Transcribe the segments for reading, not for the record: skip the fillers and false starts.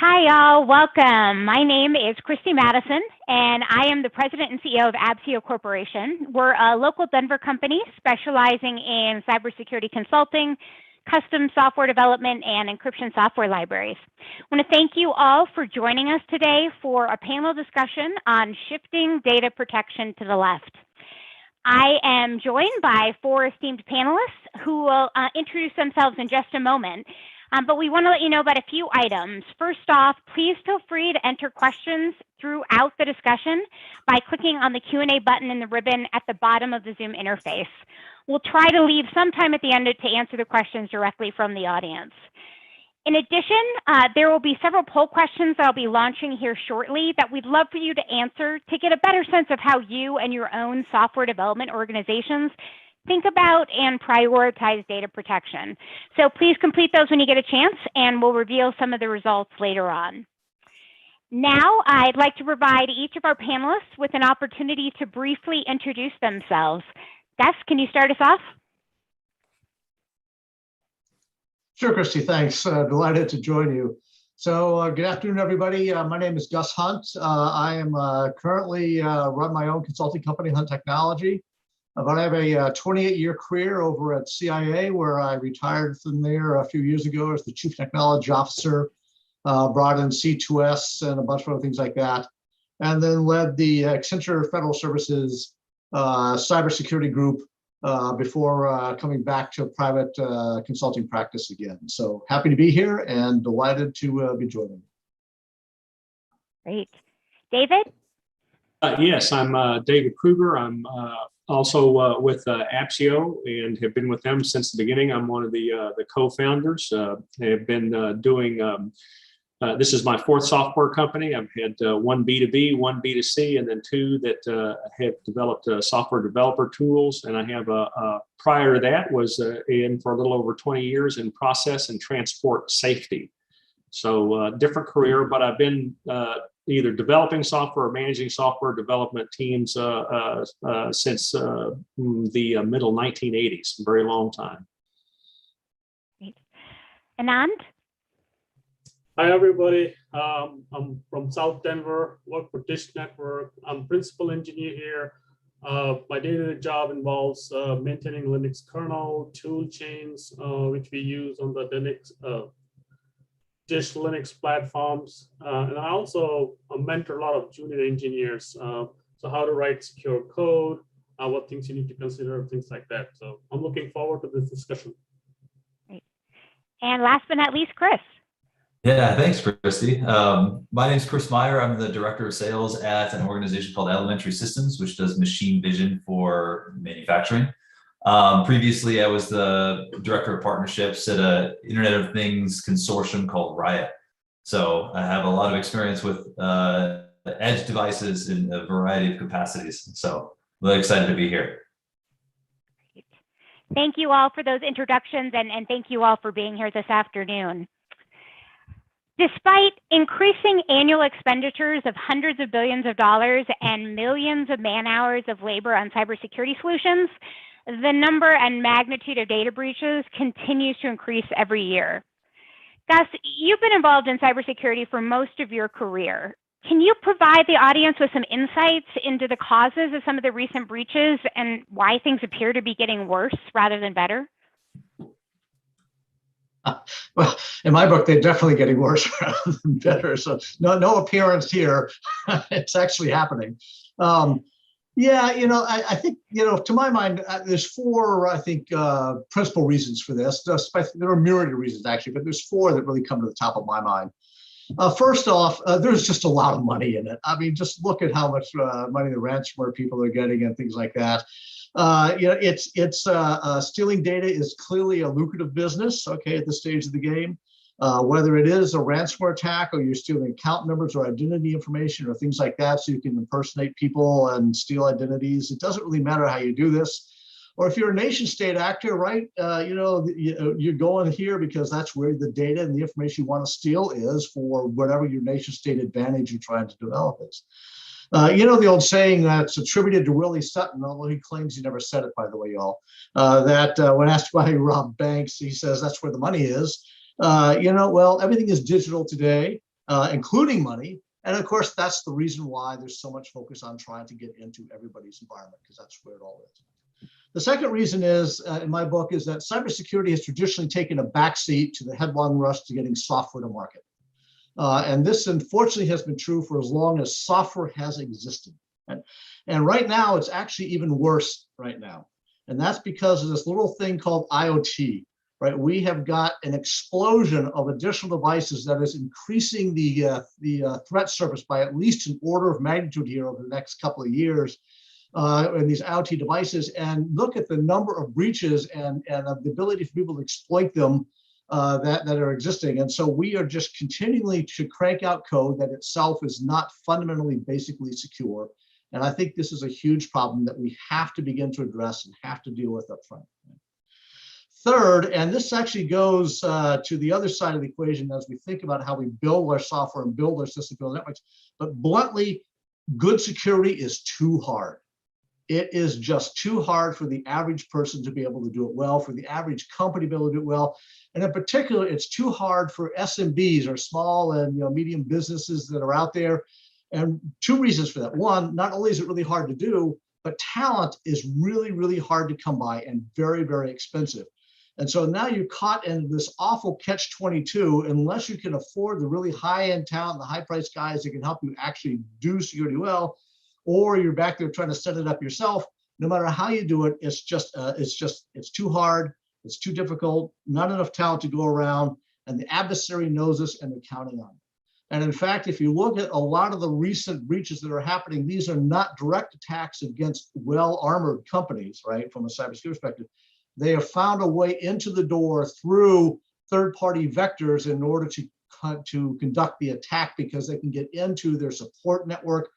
Hi, y'all. Welcome. My name is Christy Madison, and I am the president and CEO of Absio Corporation. We're a local Denver company specializing in cybersecurity consulting, custom software development, and encryption software libraries. I want to thank you all for joining us today for a panel discussion on shifting data protection to the left. I am joined by four esteemed panelists who will introduce themselves in just a moment. But we want to let you know about a few items. First off, please feel free to enter questions throughout the discussion by clicking on the Q&A button in the ribbon at the bottom of the Zoom interface. We'll try to leave some time at the end to answer the questions directly from the audience. In addition, there will be several poll questions that I'll be launching here shortly that we'd love for you to answer to get a better sense of how you and your own software development organizations think about and prioritize data protection. So please complete those when you get a chance, and we'll reveal some of the results later on. Now, I'd like to provide each of our panelists with an opportunity to briefly introduce themselves. Gus, can you start us off? Sure, Christy, thanks. Delighted to join you. So good afternoon, everybody. My name is Gus Hunt. I am currently run my own consulting company, Hunt Technology. But I have a 28-year career over at CIA, where I retired from there a few years ago as the Chief Technology Officer, brought in C2S and a bunch of other things like that, and then led the Accenture Federal Services cybersecurity group before coming back to private consulting practice again. So happy to be here and delighted to be joining. Great. David? Yes, I'm David Kruger. I'm also with Absio and have been with them since the beginning. I'm one of the co-founders. Have been doing, this is my fourth software company. I've had one B2B, one B2C, and then two that have developed software developer tools. And I have prior to that was in for a little over 20 years in process and transport safety. So different career, but I've been either developing software or managing software development teams since the middle 1980s, a very long time. Great. Anand? Hi, everybody. I'm from South Denver, work for Dish Network. I'm principal engineer here. My day-to-day job involves maintaining Linux kernel, tool chains, which we use on the Dish Linux platforms, and I also mentor a lot of junior engineers. So how to write secure code, what things you need to consider, things like that. So I'm looking forward to this discussion. Great. And last but not least, Chris. Yeah, thanks, Christy. My name is Chris Meyer. I'm the director of sales at an organization called Elementary Systems, which does machine vision for manufacturing. Previously, I was the director of partnerships at an Internet of Things consortium called Riot. So I have a lot of experience with edge devices in a variety of capacities. So really excited to be here. Thank you all for those introductions, and thank you all for being here this afternoon. Despite increasing annual expenditures of hundreds of billions of dollars and millions of man-hours of labor on cybersecurity solutions, the number and magnitude of data breaches continues to increase every year. Gus, you've been involved in cybersecurity for most of your career. Can you provide the audience with some insights into the causes of some of the recent breaches and why things appear to be getting worse rather than better? Well, in my book, they're definitely getting worse rather than better. So no appearance here. It's actually happening. Yeah, I think, to my mind, there's four, I think, principal reasons for this. There are myriad of reasons, actually, but there's four that really come to the top of my mind. First off, there's just a lot of money in it. I mean, just look at how much money the ransomware people are getting and things like that. Stealing data is clearly a lucrative business, okay, at this stage of the game. Whether it is a ransomware attack or you're stealing account numbers or identity information or things like that so you can impersonate people and steal identities, it doesn't really matter how you do this. Or if you're a nation state actor, right, you're going here because that's where the data and the information you want to steal is for whatever your nation state advantage you're trying to develop is. The old saying that's attributed to Willie Sutton, although he claims he never said it, by the way, y'all, that when asked why he robbed banks, he says that's where the money is. Well, everything is digital today. including money. And of course, that's the reason why there's so much focus on trying to get into everybody's environment, because that's where it all is. The second reason is, in my book, is that cybersecurity has traditionally taken a backseat to the headlong rush to getting software to market. And this, unfortunately, has been true for as long as software has existed. And right now, it's actually even worse right now. And that's because of this little thing called IoT, right? We have got an explosion of additional devices that is increasing the threat surface by at least an order of magnitude here over the next couple of years. In these IoT devices, and look at the number of breaches and of the ability for people to exploit them that are existing. And so we are just continually to crank out code that itself is not fundamentally basically secure. And I think this is a huge problem that we have to begin to address and have to deal with up front. Third, and this actually goes to the other side of the equation as we think about how we build our software and build our system build networks, but bluntly, good security is too hard. It is just too hard for the average person to be able to do it well, for the average company to be able to do it well. And in particular, it's too hard for SMBs or small and medium businesses that are out there. And two reasons for that. One, not only is it really hard to do, but talent is really, really hard to come by and very, very expensive. And so now you're caught in this awful catch-22 unless you can afford the really high-end talent, the high-priced guys that can help you actually do security well, or you're back there trying to set it up yourself. No matter how you do it, it's too hard, it's too difficult, not enough talent to go around, and the adversary knows this and they're counting on it. And in fact, if you look at a lot of the recent breaches that are happening, these are not direct attacks against well-armored companies, right, from a cybersecurity perspective. They have found a way into the door through third-party vectors in order to conduct the attack, because they can get into their support network,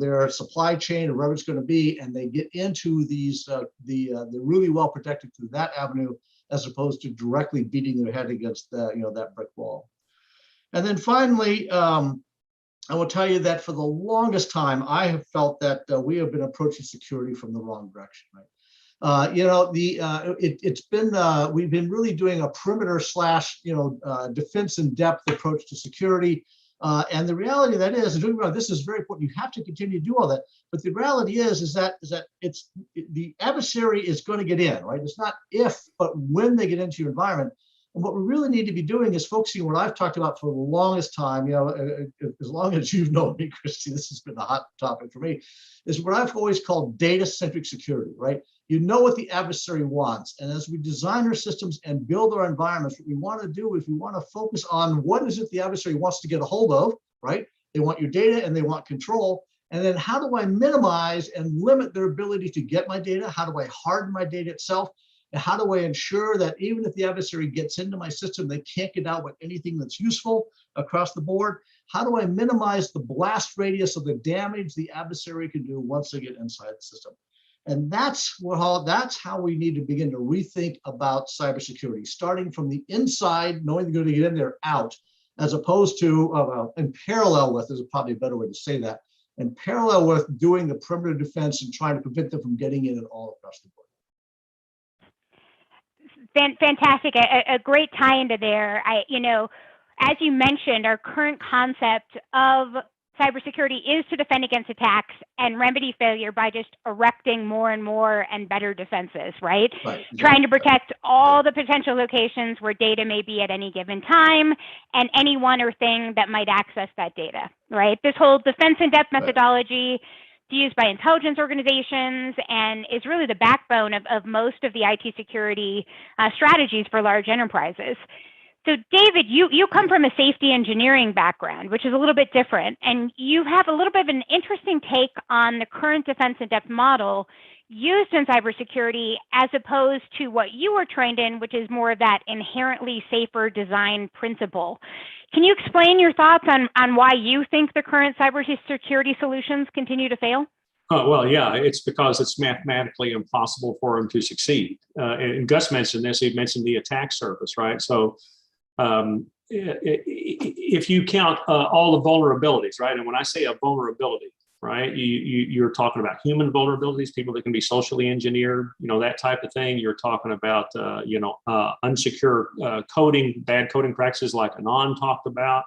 their supply chain, or wherever it's going to be, and they get into these they're really well protected through that avenue, as opposed to directly beating their head against that brick wall. And then finally, I will tell you that for the longest time, I have felt that we have been approaching security from the wrong direction. Right? We've been really doing a perimeter / defense in depth approach to security. And the reality of that is, this is very important. You have to continue to do all that. But the reality is that the adversary is going to get in, right? It's not if, but when they get into your environment. And what we really need to be doing is focusing on what I've talked about for the longest time, as long as you've known me, Christy, this has been a hot topic for me, is what I've always called data-centric security, right? You know what the adversary wants. And as we design our systems and build our environments, what we want to do is we want to focus on what is it the adversary wants to get a hold of, right? They want your data and they want control. And then how do I minimize and limit their ability to get my data? How do I harden my data itself? And how do I ensure that even if the adversary gets into my system, they can't get out with anything that's useful across the board? How do I minimize the blast radius of the damage the adversary can do once they get inside the system? And that's how we need to begin to rethink about cybersecurity, starting from the inside, knowing they're going to get in there, out, as opposed to, in parallel with, is probably a better way to say that, in parallel with doing the perimeter defense and trying to prevent them from getting in all across the board. Fantastic, a great tie into there. As you mentioned, our current concept of cybersecurity is to defend against attacks and remedy failure by just erecting more and more and better defenses, right? Trying to protect all the potential locations where data may be at any given time and anyone or thing that might access that data, right? This whole defense in depth methodology used by intelligence organizations and is really the backbone of most of the IT security strategies for large enterprises. So David, you come from a safety engineering background, which is a little bit different, and you have a little bit of an interesting take on the current defense in depth model used in cybersecurity as opposed to what you were trained in, which is more of that inherently safer design principle. Can you explain your thoughts on why you think the current cybersecurity solutions continue to fail? Oh, well, yeah, it's because it's mathematically impossible for them to succeed. And Gus mentioned this, he mentioned the attack surface, right? So if you count all the vulnerabilities, right? And when I say a vulnerability, right, you're talking about human vulnerabilities, people that can be socially engineered, that type of thing. You're talking about, unsecure coding, bad coding practices like Anand talked about.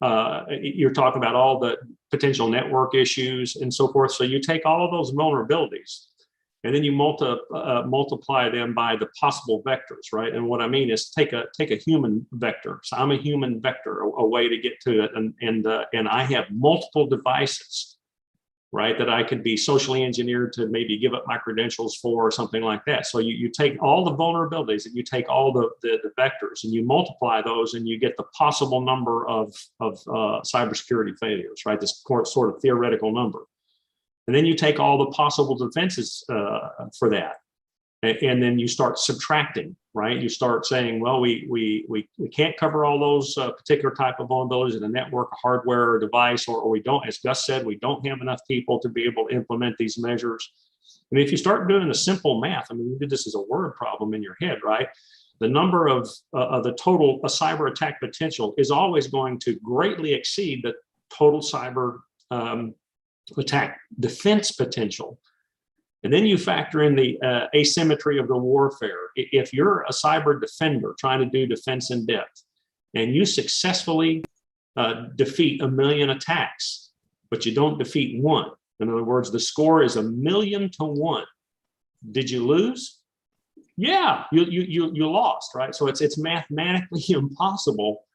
You're talking about all the potential network issues and so forth. So you take all of those vulnerabilities and then you multiply them by the possible vectors, right? And what I mean is take a human vector. So I'm a human vector, a way to get to it, and I have multiple devices, right, that I could be socially engineered to maybe give up my credentials for or something like that. So you take all the vulnerabilities and you take all the vectors and you multiply those and you get the possible number of cybersecurity failures, right? This sort of theoretical number. And then you take all the possible defenses for that. And then you start subtracting, right? You start saying, well, we can't cover all those particular type of vulnerabilities in a network, a hardware, or device, or we don't, as Gus said, we don't have enough people to be able to implement these measures. I mean, if you start doing the simple math, I mean, you did this as a word problem in your head, right? The number of the total cyber attack potential is always going to greatly exceed the total cyber attack defense potential. And then you factor in the asymmetry of the warfare. If you're a cyber defender trying to do defense in depth, and you successfully defeat 1 million attacks, but you don't defeat one. In other words, the score is 1,000,000 to 1. Did you lose? Yeah, you lost, right? So it's mathematically impossible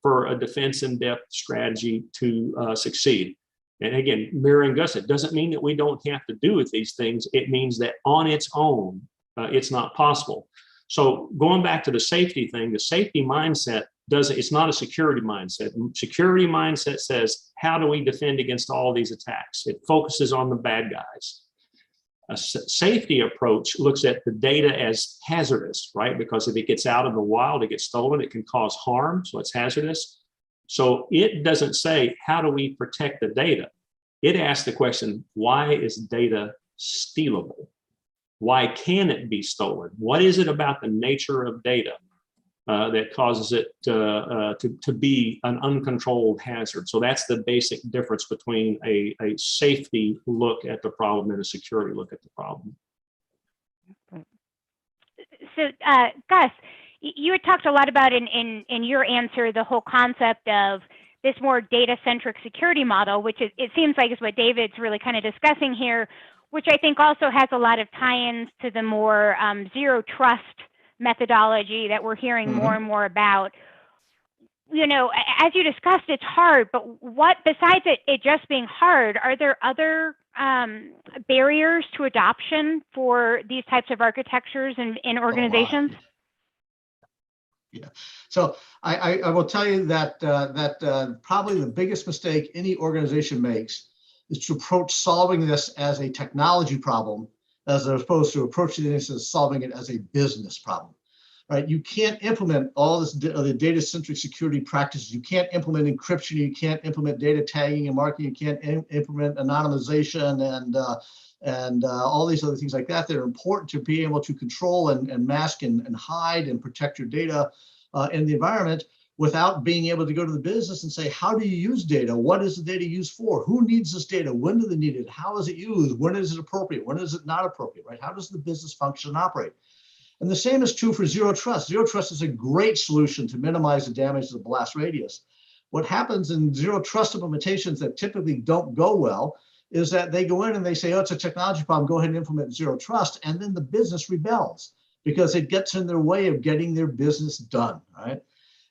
for a defense in depth strategy to succeed. And again, mirroring Gus, it doesn't mean that we don't have to do with these things. It means that on its own, it's not possible. So going back to the safety thing, the safety mindset it's not a security mindset. Security mindset says, how do we defend against all these attacks? It focuses on the bad guys. A safety approach looks at the data as hazardous, right? Because if it gets out in the wild, it gets stolen, it can cause harm, so it's hazardous. So it doesn't say, how do we protect the data? It asks the question, why is data stealable? Why can it be stolen? What is it about the nature of data that causes it to be an uncontrolled hazard? So that's the basic difference between a safety look at the problem and a security look at the problem. So, Gus, you had talked a lot about in your answer the whole concept of this more data-centric security model, which it seems like is what David's really kind of discussing here, which I think also has a lot of tie-ins to the more zero trust methodology that we're hearing more and more about. You know, as you discussed, it's hard, but what, besides it just being hard, are there other barriers to adoption for these types of architectures in organizations? Yeah. So I will tell you that probably the biggest mistake any organization makes is to approach solving this as a technology problem as opposed to approaching this as solving it as a business problem. Right? You can't implement all this the data-centric security practices. You can't implement encryption. You can't implement data tagging and marking. You can't implement anonymization and all these other things like that that are important to be able to control and mask and hide and protect your data in the environment without being able to go to the business and say, how do you use data? What is the data used for? Who needs this data? When do they need it? How is it used? When is it appropriate? When is it not appropriate, right? How does the business function and operate? And the same is true for zero trust. Zero trust is a great solution to minimize the damage to the blast radius. What happens in zero trust implementations that typically don't go well is that they go in and they say, oh, it's a technology problem, go ahead and implement zero trust. And then the business rebels because it gets in their way of getting their business done, right?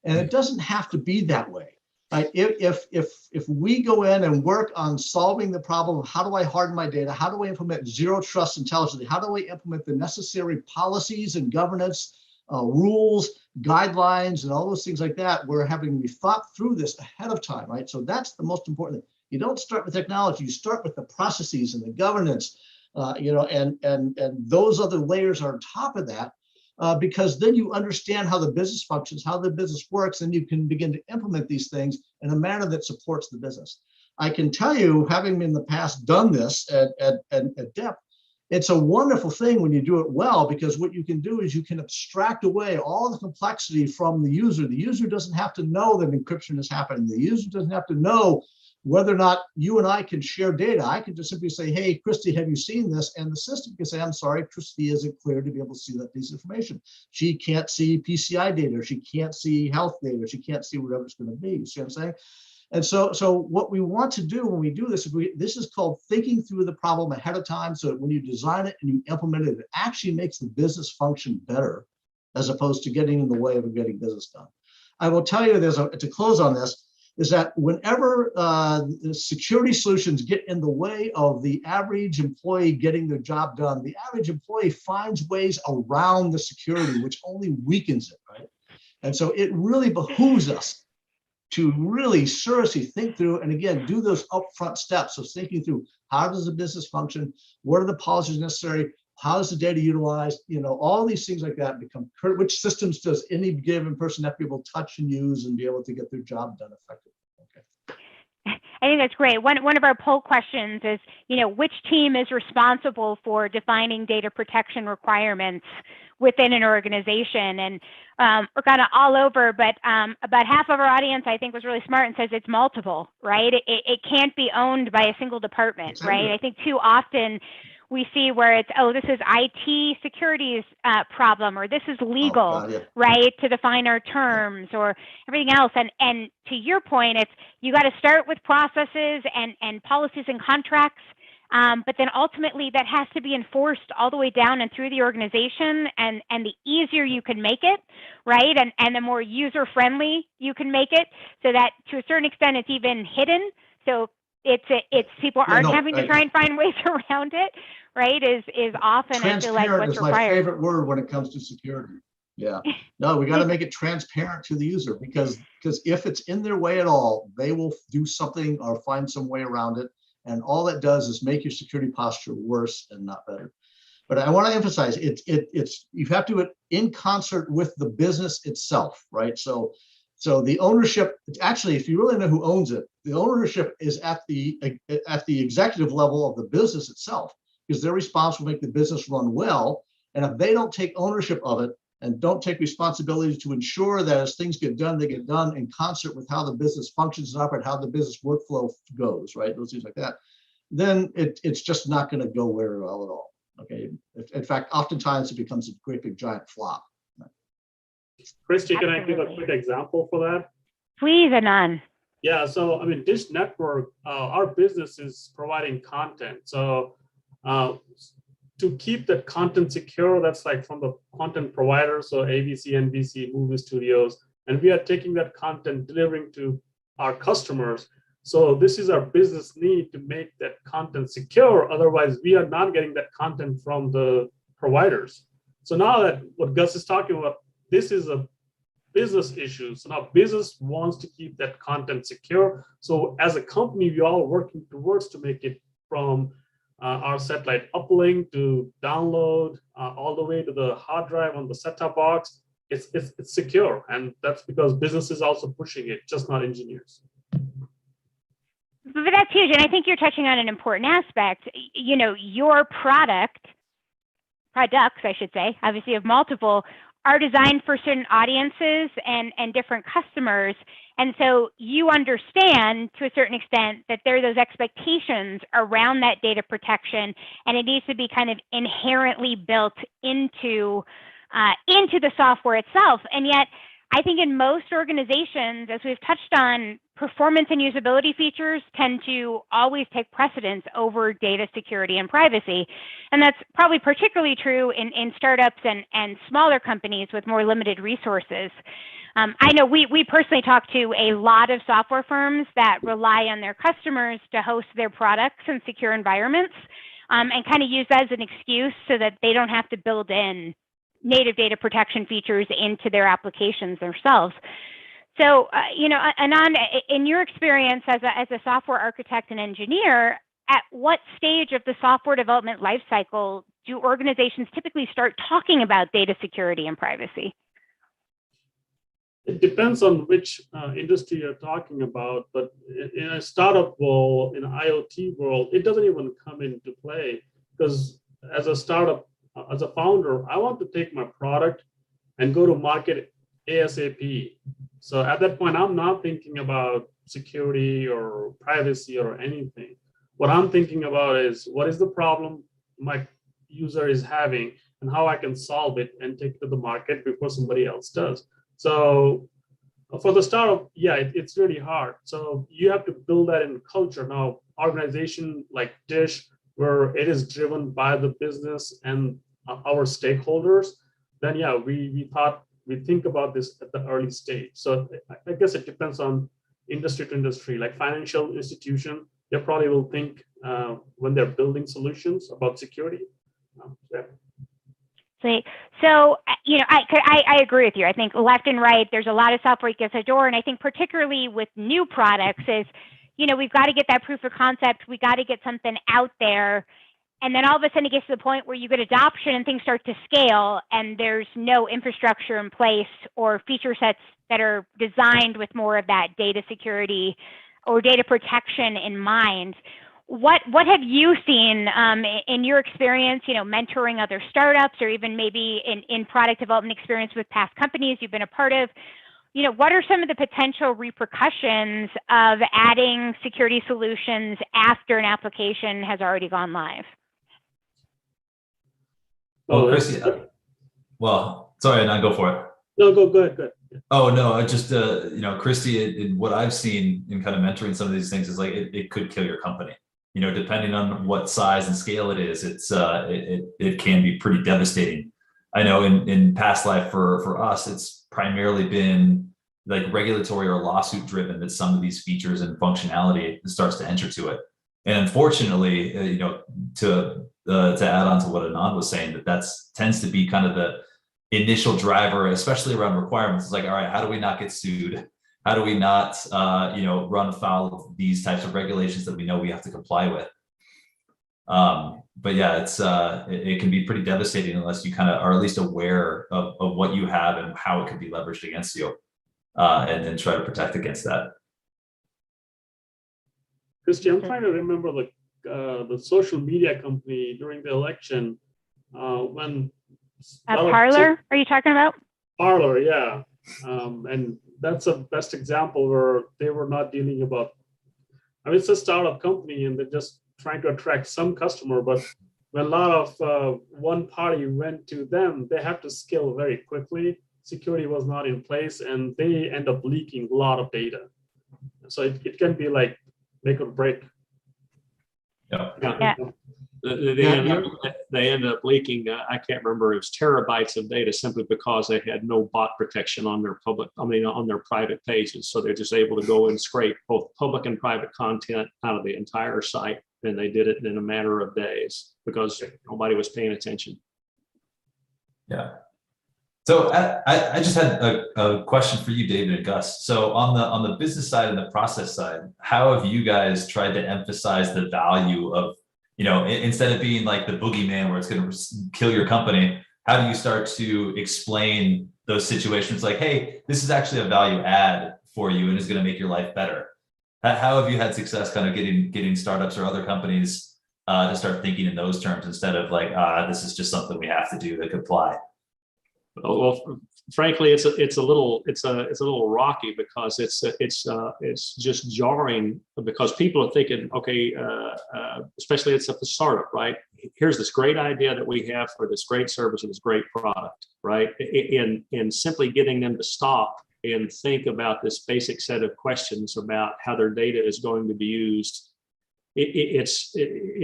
And it doesn't have to be that way. Right? If we go in and work on solving the problem of how do I harden my data, how do I implement zero trust intelligently, how do I implement the necessary policies and governance, rules, guidelines, and all those things like that, we're having to be thought through this ahead of time, right? So that's the most important thing. You don't start with technology, you start with the processes and the governance, and those other layers are on top of that. Because then you understand how the business functions, how the business works, and you can begin to implement these things in a manner that supports the business. I can tell you, having in the past done this at depth, it's a wonderful thing when you do it well, because what you can do is you can abstract away all the complexity from the user. The user doesn't have to know that encryption is happening. The user doesn't have to know whether or not you and I can share data. I can just simply say, hey, Christy, have you seen this? And the system can say, I'm sorry, Christy isn't clear to be able to see that piece of information. She can't see PCI data, she can't see health data, she can't see whatever it's going to be. You see what I'm saying? And so what we want to do when we do this, this is called thinking through the problem ahead of time, so that when you design it and you implement it, it actually makes the business function better, as opposed to getting in the way of getting business done. I will tell you, to close on this, is that whenever the security solutions get in the way of the average employee getting their job done, the average employee finds ways around the security, which only weakens it, right? And so it really behooves us to really seriously think through, and again, do those upfront steps of thinking through, how does the business function? What are the policies necessary? How is the data utilized? All these things like that become, which systems does any given person have to be able to touch and use and be able to get their job done effectively? Okay. I think that's great. One of our poll questions is, which team is responsible for defining data protection requirements within an organization? And we're kind of all over, but about half of our audience, I think, was really smart and says it's multiple, right? It can't be owned by a single department, right? I think too often we see where it's, oh, this is IT security's problem, or this is legal, right, to define our terms, or everything else. And to your point, it's, you got to start with processes and policies and contracts, but then ultimately that has to be enforced all the way down and through the organization. And the easier you can make it, right, and the more user-friendly you can make it, so that to a certain extent it's even hidden. So it's people aren't having to try and find ways around it, right? Is often, I feel like, what's required. Transparent is my favorite word when it comes to security. Yeah. No, we got to make it transparent to the user, because if it's in their way at all, they will do something or find some way around it. And all that does is make your security posture worse and not better. But I want to emphasize, you have to do it in concert with the business itself, right? So the ownership, actually, if you really know who owns it, the ownership is at the executive level of the business itself, because they're responsible to make the business run well. And if they don't take ownership of it and don't take responsibility to ensure that as things get done, they get done in concert with how the business functions and operate, how the business workflow goes, right? Those things like that, then it's just not going to go very well at all. Okay. In fact, oftentimes it becomes a great big giant flop. Christy, can I give a quick example for that? Please, Anand. Yeah, so I mean, Dish Network, our business is providing content. So to keep that content secure, that's like from the content provider, so ABC, NBC, movie studios, and we are taking that content, delivering to our customers. So this is our business need to make that content secure. Otherwise, we are not getting that content from the providers. So now that what Gus is talking about, this is a business issue. So now business wants to keep that content secure. So as a company, we all working towards to make it from our satellite uplink to download all the way to the hard drive on the set-top box. It's secure, and that's because business is also pushing it, just not engineers. But that's huge, and I think you're touching on an important aspect. Your products, I should say, obviously of multiple, are designed for certain audiences and different customers. And so you understand to a certain extent that there are those expectations around that data protection, and it needs to be kind of inherently built into the software itself. And yet, I think in most organizations, as we've touched on, performance and usability features tend to always take precedence over data security and privacy. And that's probably particularly true in startups and smaller companies with more limited resources. I know we personally talk to a lot of software firms that rely on their customers to host their products in secure environments, and kind of use that as an excuse so that they don't have to build in native data protection features into their applications themselves. So, Anand, in your experience as a software architect and engineer, at what stage of the software development lifecycle do organizations typically start talking about data security and privacy? It depends on which industry you're talking about, but in a startup world, in an IoT world, it doesn't even come into play, because as a startup, as a founder, I want to take my product and go to market ASAP. So at that point, I'm not thinking about security or privacy or anything. What I'm thinking about is, what is the problem my user is having and how I can solve it and take it to the market before somebody else does. So For the startup, yeah, it's really hard. So you have to build that in culture. Now, organization like Dish, where it is driven by the business and our stakeholders, then yeah, we think about this at the early stage. So I guess it depends on industry to industry. Like financial institution, they probably will think when they're building solutions about security. Yeah. Great. So, I agree with you. I think left and right, there's a lot of software that gets a door. And I think particularly with new products is, we've got to get that proof of concept. We got to get something out there. And then all of a sudden it gets to the point where you get adoption and things start to scale and there's no infrastructure in place or feature sets that are designed with more of that data security or data protection in mind. What have you seen in your experience, mentoring other startups or even maybe in product development experience with past companies you've been a part of? What are some of the potential repercussions of adding security solutions after an application has already gone live? Well, Christy, sorry, and go for it. No, go ahead. Oh no, I just Christy, in what I've seen in kind of mentoring some of these things is like it could kill your company. Depending on what size and scale it is, it can be pretty devastating. I know in past life for us, it's primarily been like regulatory or lawsuit driven that some of these features and functionality starts to enter to it. And unfortunately, to add on to what Anand was saying, that tends to be kind of the initial driver, especially around requirements. It's like, all right, how do we not get sued? How do we not, run afoul of these types of regulations that we know we have to comply with? But yeah, it can be pretty devastating unless you kind of are at least aware of what you have and how it could be leveraged against you, and then try to protect against that. Christy, I'm trying to remember the social media company during the election when Parler, are you talking about? Parler, yeah. And that's a best example where they were not dealing about, it's a startup company and they're just trying to attract some customer, but when a lot of one party went to them, they have to scale very quickly. Security was not in place and they end up leaking a lot of data. So it can be like make or break. Yeah. They end up leaking, I can't remember, it was terabytes of data simply because they had no bot protection on their on their private pages. So they're just able to go and scrape both public and private content out of the entire site. And they did it in a matter of days because nobody was paying attention. Yeah. So I just had a question for you, David and Gus. So on the business side and the process side, how have you guys tried to emphasize the value of, instead of being like the boogeyman where it's going to kill your company, how do you start to explain those situations like, hey, this is actually a value add for you and is going to make your life better? How have you had success kind of getting startups or other companies to start thinking in those terms instead of like, this is just something we have to do to comply? Well, frankly, it's a little rocky because it's just jarring because people are thinking, okay, especially it's a startup, right? Here's this great idea that we have for this great service and this great product, right? And simply getting them to stop and think about this basic set of questions about how their data is going to be used, it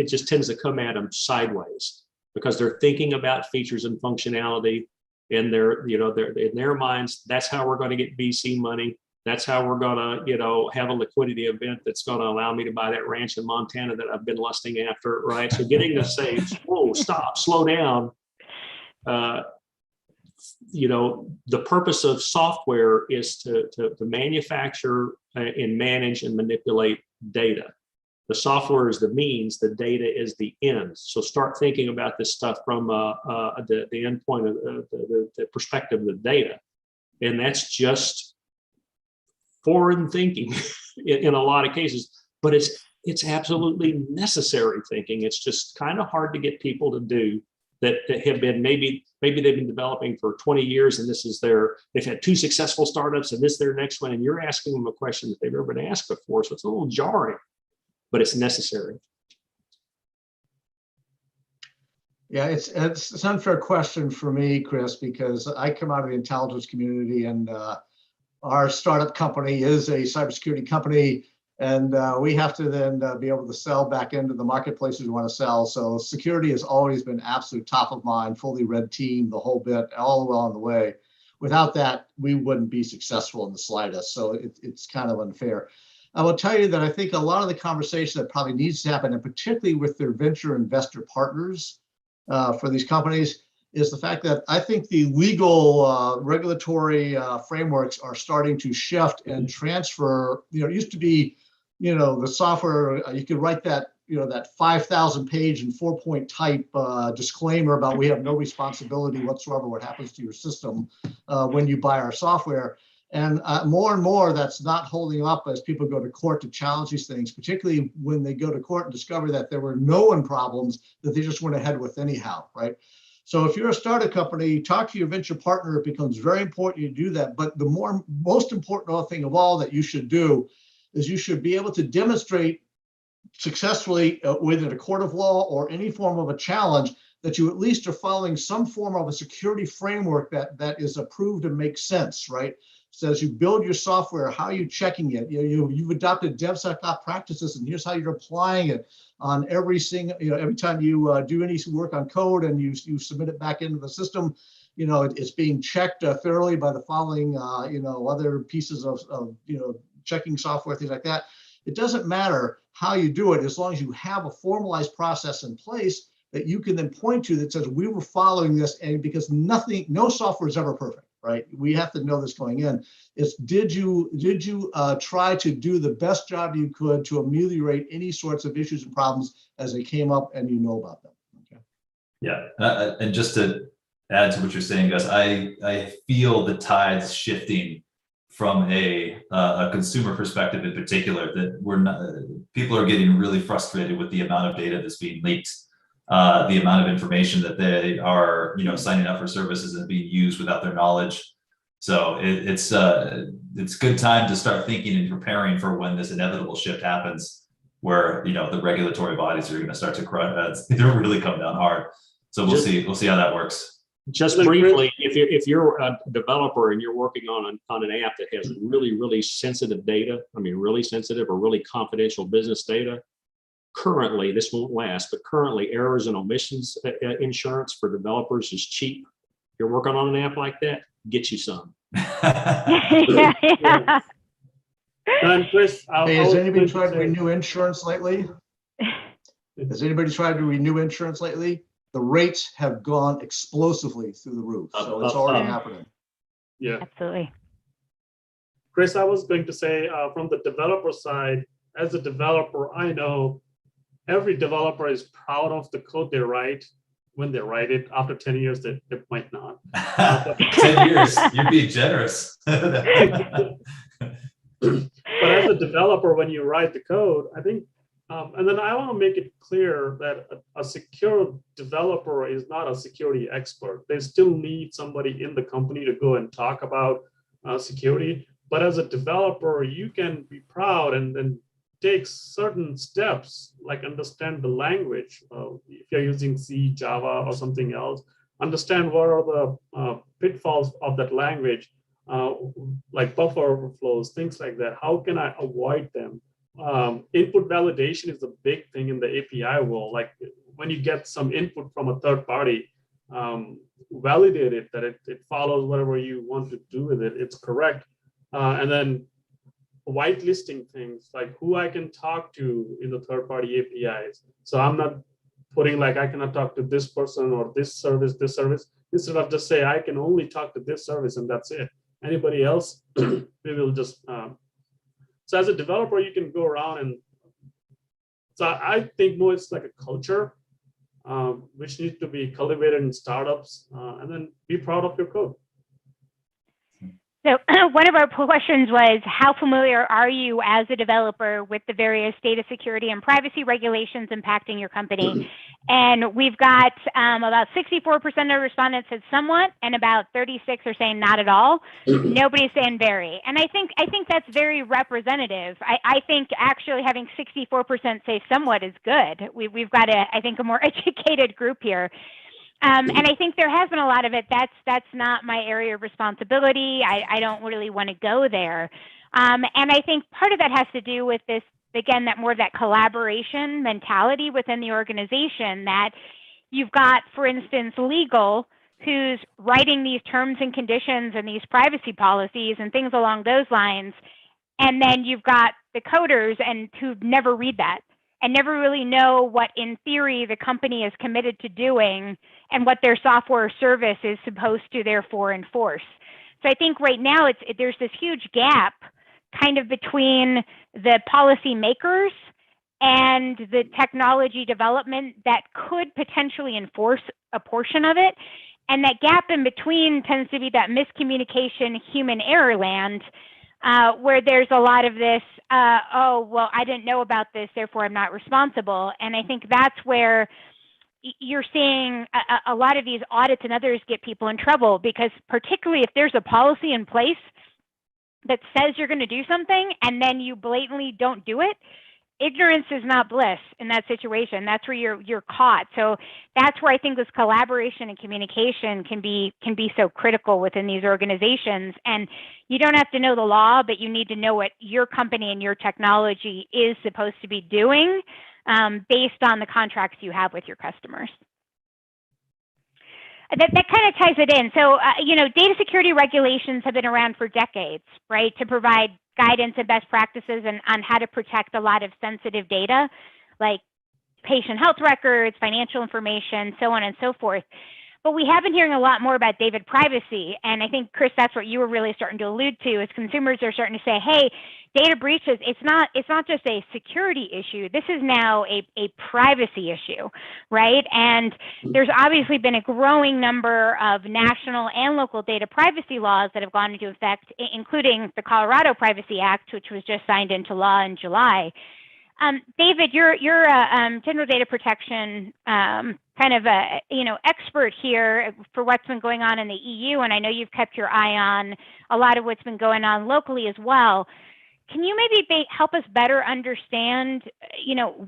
just tends to come at them sideways because they're thinking about features and functionality. In their in their minds, that's how we're going to get VC money. That's how we're going to, have a liquidity event that's going to allow me to buy that ranch in Montana that I've been lusting after, right? So getting to say, whoa, stop, slow down. The purpose of software is to manufacture and manage and manipulate data. The software is the means, the data is the end. So start thinking about this stuff from the endpoint of the perspective of the data. And that's just foreign thinking in a lot of cases, but it's absolutely necessary thinking. It's just kind of hard to get people to do that have been, maybe they've been developing for 20 years and they've had 2 successful startups and this is their next one. And you're asking them a question that they've never been asked before. So it's a little jarring. But it's necessary. Yeah, it's an unfair question for me, Chris, because I come out of the intelligence community and our startup company is a cybersecurity company, and we have to then be able to sell back into the marketplaces we want to sell. So security has always been absolute top of mind, fully red team, the whole bit, all along the way. Without that, we wouldn't be successful in the slightest. So it's kind of unfair. I will tell you that I think a lot of the conversation that probably needs to happen, and particularly with their venture investor partners for these companies, is the fact that I think the legal regulatory frameworks are starting to shift and transfer. It used to be, the software, you could write that, that 5,000 page and 4-point type disclaimer about we have no responsibility whatsoever what happens to your system when you buy our software. And more and more, that's not holding up as people go to court to challenge these things, particularly when they go to court and discover that there were known problems that they just went ahead with anyhow, right? So if you're a startup company, talk to your venture partner. It becomes very important you do that. But the most important thing of all that you should do is you should be able to demonstrate successfully within a court of law or any form of a challenge that you at least are following some form of a security framework that is approved and makes sense, right? So as you build your software, how are you checking it? You've adopted DevSecOps practices, and here's how you're applying it on every time you do any work on code and you submit it back into the system. It's being checked thoroughly by the following other pieces of checking software, things like that. It doesn't matter how you do it, as long as you have a formalized process in place that you can then point to that says we were following this, and because no software is ever perfect, right? We have to know this going in. It's did you try to do the best job you could to ameliorate any sorts of issues and problems as they came up and you know about them. Okay. Yeah, and just to add to what you're saying, Gus, I feel the tides shifting from a consumer perspective in particular, that people are getting really frustrated with the amount of data that's being leaked, the amount of information that they are signing up for services and being used without their knowledge. So it's good time to start thinking and preparing for when this inevitable shift happens, where the regulatory bodies are going to start to really come down hard. So we'll see how that works. Just briefly, if you're a developer and you're working on an app that has really sensitive data, really sensitive or really confidential business data, currently, this won't last, but currently errors and omissions insurance for developers is cheap. If you're working on an app like that, get you some. Yeah. And Chris, has anybody tried to renew insurance lately? Has anybody tried to renew insurance lately? The rates have gone explosively through the roof. So it's already happening. Yeah, Absolutely. Chris, I was going to say from the developer side, as a developer, I know every developer is proud of the code they write when they write it. After 10 years, they might not. 10 years, you're being generous. But as a developer, when you write the code, I think, and then I want to make it clear that a secure developer is not a security expert. They still need somebody in the company to go and talk about security. But as a developer, you can be proud and take certain steps, like understand the language. If you're using C, Java, or something else, understand what are the pitfalls of that language, like buffer overflows, things like that. How can I avoid them? Input validation is a big thing in the API world. Like when you get some input from a third party, validate it that it follows whatever you want to do with it. It's correct. And then whitelisting things like who I can talk to in the third party APIs. So I'm not putting like I cannot talk to this person or this service. Instead of just say I can only talk to this service and that's it. Anybody else, we will just. So as a developer, you can go around and. So I think more it's like a culture, which needs to be cultivated in startups, and then be proud of your code. So one of our questions was, how familiar are you as a developer with the various data security and privacy regulations impacting your company? And we've got about 64% of respondents said somewhat, and about 36 are saying not at all. Nobody's saying very. And I think that's very representative. I think actually having 64% say somewhat is good. We've got I think a more educated group here. And I think there has been a lot of it. That's not my area of responsibility. I don't really want to go there. And I think part of that has to do with this, again, that more of that collaboration mentality within the organization, that you've got, for instance, legal, who's writing these terms and conditions and these privacy policies and things along those lines. And then you've got the coders and who never read that and never really know what, in theory, the company is committed to doing and what their software or service is supposed to therefore enforce. So I think right now there's this huge gap kind of between the policy makers and the technology development that could potentially enforce a portion of it. And that gap in between tends to be that miscommunication, human error land, where there's a lot of this, oh, well, I didn't know about this, therefore I'm not responsible. And I think that's where you're seeing a lot of these audits and others get people in trouble, because particularly if there's a policy in place that says you're going to do something and then you blatantly don't do it, ignorance is not bliss in that situation. That's where you're caught. So that's where I think this collaboration and communication can be so critical within these organizations. And you don't have to know the law, but you need to know what your company and your technology is supposed to be doing based on the contracts you have with your customers. That kind of ties it in. So, data security regulations have been around for decades, right, to provide guidance and best practices on how to protect a lot of sensitive data, like patient health records, financial information, so on and so forth. But we have been hearing a lot more about data privacy. And I think, Chris, that's what you were really starting to allude to, is consumers are starting to say, hey, data breaches, it's not just a security issue. This is now a privacy issue, right? And there's obviously been a growing number of national and local data privacy laws that have gone into effect, including the Colorado Privacy Act, which was just signed into law in July. David, you're a general data protection kind of a expert here for what's been going on in the EU, and I know you've kept your eye on a lot of what's been going on locally as well. Can you maybe help us better understand,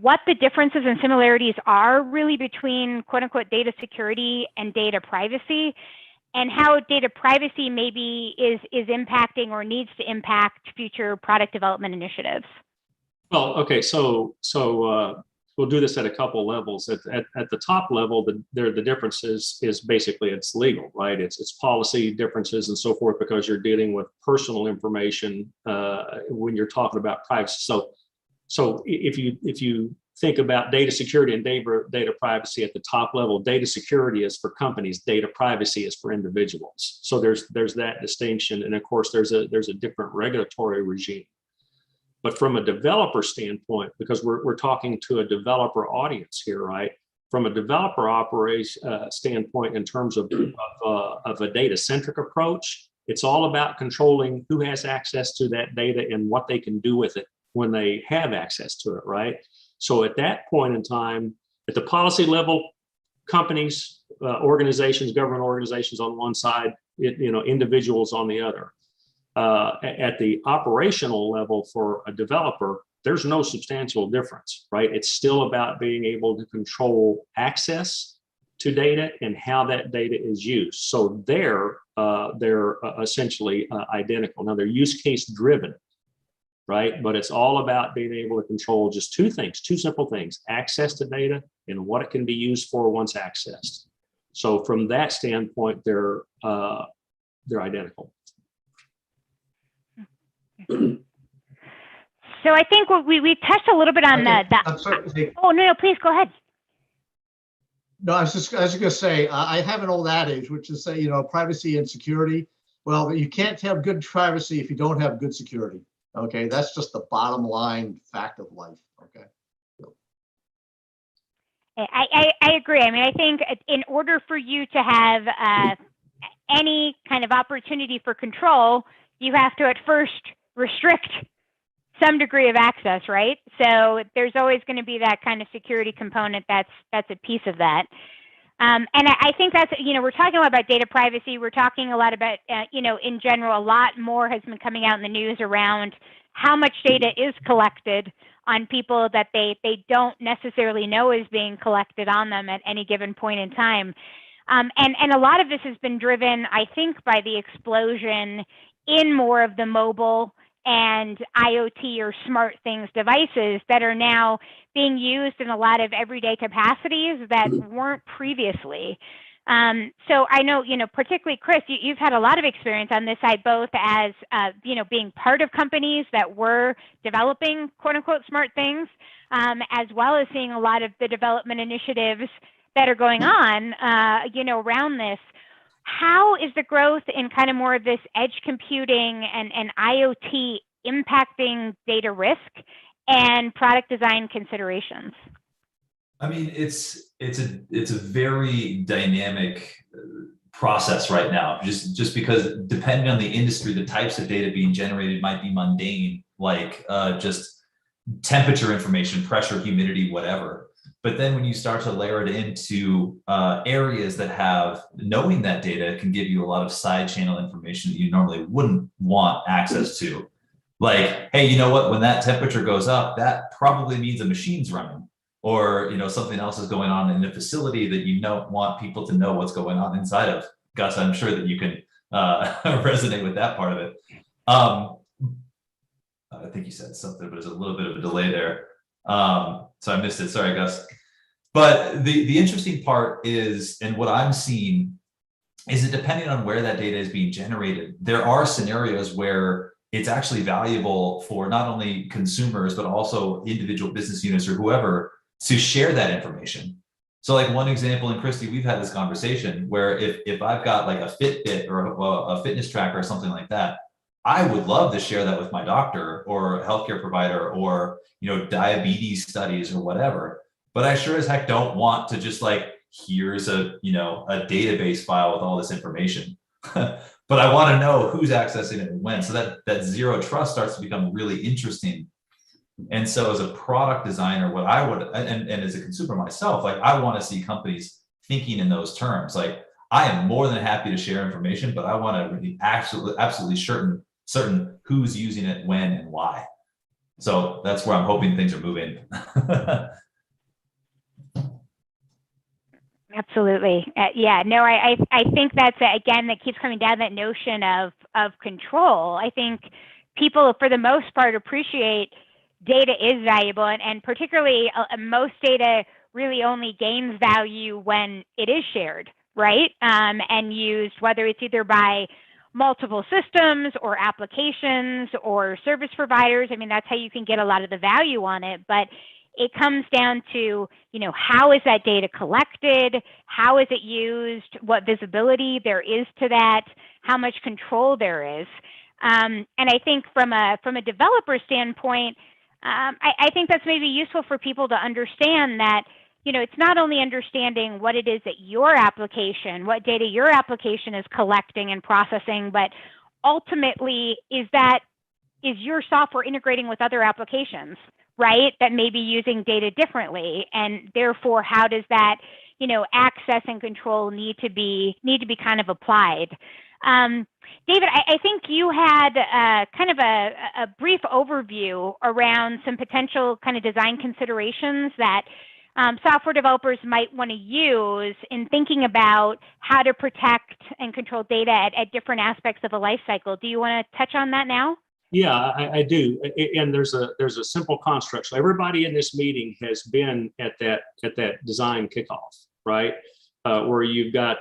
what the differences and similarities are really between quote unquote data security and data privacy, and how data privacy maybe is impacting or needs to impact future product development initiatives? Well, okay, so we'll do this at a couple levels. At the top level, the difference is basically it's legal, right? It's policy differences and so forth, because you're dealing with personal information when you're talking about privacy. So if you think about data security and data privacy at the top level, data security is for companies, data privacy is for individuals. So there's that distinction, and of course there's a different regulatory regime. But from a developer standpoint, because we're talking to a developer audience here, right? From a developer standpoint, in terms of a data-centric approach, it's all about controlling who has access to that data and what they can do with it when they have access to it, right? So at that point in time, at the policy level, companies, organizations, government organizations on one side, individuals on the other. At the operational level for a developer, there's no substantial difference, right? It's still about being able to control access to data and how that data is used. So they're essentially identical. Now they're use case driven, right? But it's all about being able to control just two simple things: access to data and what it can be used for once accessed. So from that standpoint, they're identical. So I think we touched a little bit on I'm sorry. Oh, no, please go ahead. No, I was just going to say, I have an old adage, which is say, privacy and security. Well, you can't have good privacy if you don't have good security. Okay, that's just the bottom line fact of life. Okay. I agree. I mean, I think in order for you to have any kind of opportunity for control, you have to at first restrict some degree of access, right? So there's always going to be that kind of security component that's a piece of that. And I think that's, we're talking a lot about data privacy. We're talking a lot about, in general, a lot more has been coming out in the news around how much data is collected on people that they don't necessarily know is being collected on them at any given point in time. And a lot of this has been driven, I think, by the explosion in more of the mobile and IoT or smart things devices that are now being used in a lot of everyday capacities that weren't previously. So I know, particularly Chris, you've had a lot of experience on this side, both as, being part of companies that were developing quote unquote smart things, as well as seeing a lot of the development initiatives that are going on, around this. How is the growth in kind of more of this edge computing and IoT impacting data risk and product design considerations? I mean, it's a very dynamic process right now, just because depending on the industry, the types of data being generated might be mundane, like just temperature information, pressure, humidity, whatever. But then when you start to layer it into areas that have, knowing that data can give you a lot of side channel information that you normally wouldn't want access to. Like, hey, you know what, when that temperature goes up, that probably means a machine's running, or something else is going on in the facility that you don't want people to know what's going on inside of. Gus, I'm sure that you can resonate with that part of it. I think you said something, but there's a little bit of a delay there. So I missed it. Sorry, Gus. But the interesting part is, and what I'm seeing is that depending on where that data is being generated, there are scenarios where it's actually valuable for not only consumers, but also individual business units or whoever to share that information. So like one example, and Christy, we've had this conversation where if I've got like a Fitbit or a fitness tracker or something like that, I would love to share that with my doctor or healthcare provider or, diabetes studies or whatever. But I sure as heck don't want to just like, here's a database file with all this information. But I want to know who's accessing it and when. So that zero trust starts to become really interesting. And so as a product designer, what I would, and as a consumer myself, like I want to see companies thinking in those terms. Like I am more than happy to share information, but I want to be absolutely certain who's using it, when, and why. So that's where I'm hoping things are moving. Absolutely. I think that's, again, that keeps coming down that notion of control. I think people, for the most part, appreciate data is valuable, and particularly most data really only gains value when it is shared, right? And used, whether it's either by multiple systems or applications or service providers. I mean, that's how you can get a lot of the value on it. But it comes down to, how is that data collected? How is it used? What visibility there is to that? How much control there is? And I think from a developer standpoint, I think that's maybe useful for people to understand that, it's not only understanding what it is that your application, what data your application is collecting and processing, but ultimately is your software integrating with other applications, right, that may be using data differently, and therefore how does that, access and control need to be kind of applied. David, I think you had kind of a brief overview around some potential kind of design considerations that software developers might want to use in thinking about how to protect and control data at different aspects of a life cycle. Do you want to touch on that now? Yeah, I do. And there's a simple construct. So everybody in this meeting has been at that design kickoff, right? Where you're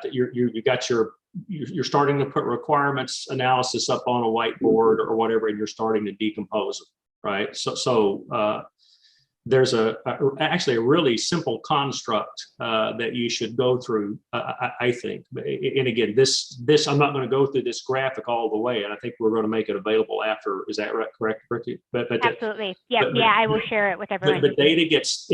starting to put requirements analysis up on a whiteboard or whatever, and you're starting to decompose them, right? So there's actually a really simple construct that you should go through, I think. And again, this I'm not going to go through this graphic all the way, and I think we're going to make it available after. Is that right? Correct, Ricky? But absolutely, yeah, I will share it with everyone. But data gets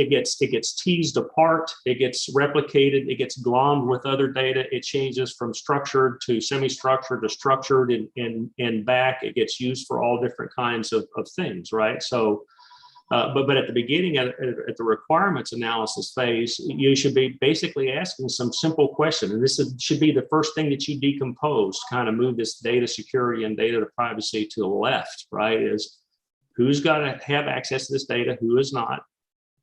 teased apart, it gets replicated, it gets glommed with other data. It changes from structured to semi-structured to structured and back. It gets used for all different kinds of things, right? So. But at the beginning, at the requirements analysis phase, you should be basically asking some simple question. And this should be the first thing that you decompose, kind of move this data security and data privacy to the left, right? Is who's got to have access to this data, who is not,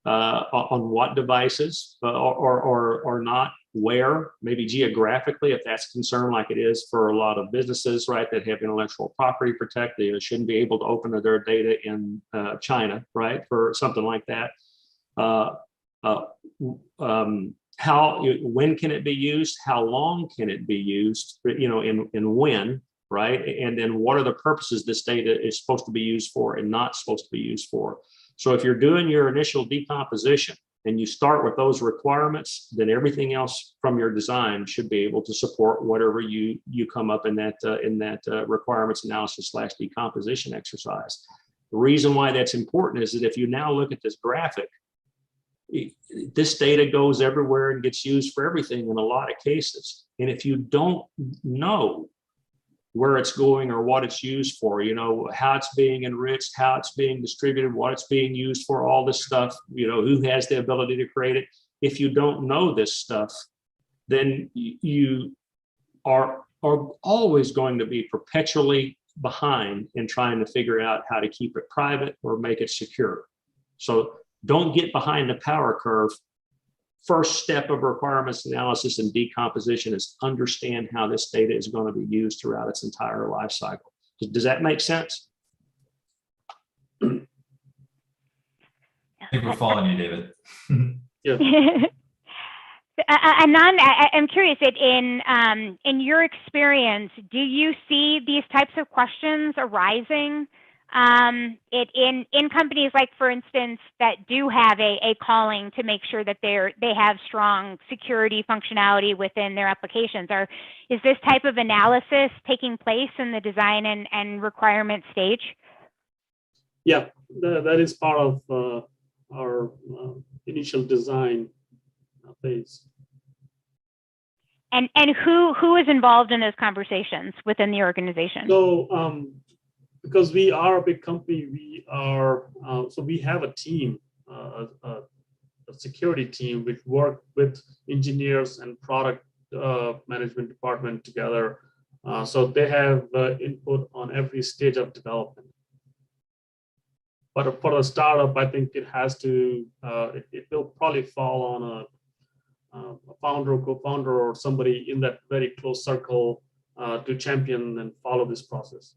on what devices or not, where, maybe geographically, if that's a concern, like it is for a lot of businesses, right, that have intellectual property protected, they shouldn't be able to open their data in China, right, for something like that. When can it be used? How long can it be used? And when, right? And then what are the purposes this data is supposed to be used for and not supposed to be used for? So if you're doing your initial decomposition and you start with those requirements, then everything else from your design should be able to support whatever you come up in that requirements analysis / decomposition exercise. The reason why that's important is that if you now look at this graphic, this data goes everywhere and gets used for everything in a lot of cases. And if you don't know where it's going or what it's used for, how it's being enriched, how it's being distributed, what it's being used for, all this stuff, who has the ability to create it. If you don't know this stuff, then you are always going to be perpetually behind in trying to figure out how to keep it private or make it secure. So don't get behind the power curve. First step of requirements analysis and decomposition is understand how this data is going to be used throughout its entire life cycle. Does that make sense? I think we're following you, David. Yeah. Anand, I'm curious, in your experience, do you see these types of questions arising in companies, like, for instance, that do have a calling to make sure that they have strong security functionality within their applications? Or is this type of analysis taking place in the design and requirement stage? Yeah, that is part of our initial design phase. And who is involved in those conversations within the organization? So because we are a big company, we have a team, a security team, which work with engineers and product management department together. So they have input on every stage of development. But for a startup, I think it has to, it will probably fall on a founder or co-founder or somebody in that very close circle to champion and follow this process.